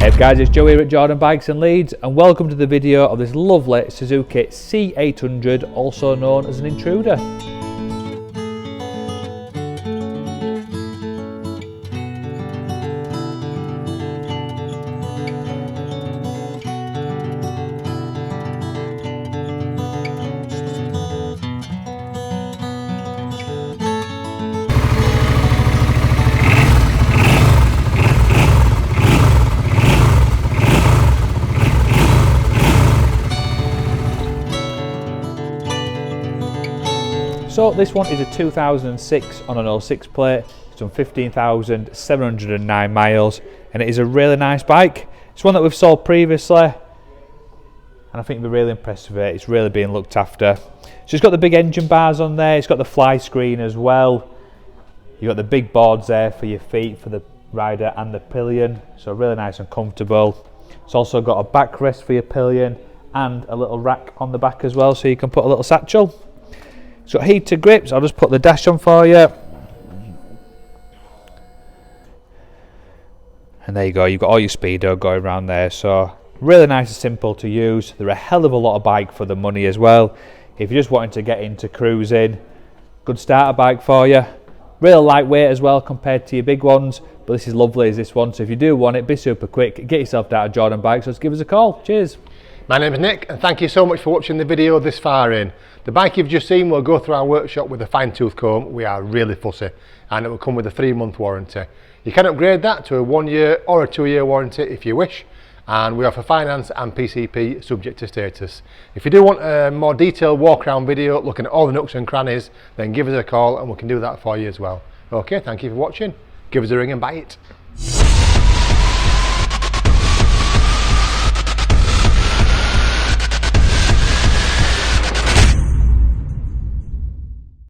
Hey guys, it's Joe here at Jordan Bikes in Leeds and welcome to the video of this lovely Suzuki C800, also known as an Intruder. So this one is a 2006 on an 06 plate. It's done 15,709 miles and it is a really nice bike. It's one that we've sold previously and I think we're really impressed with it. It's really being looked after. So it's got the big engine bars on there, it's got the fly screen as well. You've got the big boards there for your feet, for the rider and the pillion, so really nice and comfortable. It's also got a backrest for your pillion and a little rack on the back as well, so you can put a little satchel. It's got heated grips. I'll just put the dash on for you. And there you go, you've got all your speedo going around there, so really nice and simple to use. They're a hell of a lot of bike for the money as well. If you're just wanting to get into cruising, good starter bike for you. Real lightweight as well compared to your big ones, but this is lovely as this one, so if you do want it, be super quick, get yourself down to Jordan Bikes, just give us a call. Cheers. My name is Nick and thank you so much for watching the video this far in. The bike you've just seen will go through our workshop with a fine tooth comb. We are really fussy and it will come with a 3-month warranty. You can upgrade that to a 1-year or a 2-year warranty if you wish, and we offer finance and PCP subject to status. If you do want a more detailed walk around video looking at all the nooks and crannies, then give us a call and we can do that for you as well. Okay, thank you for watching. Give us a ring and buy it.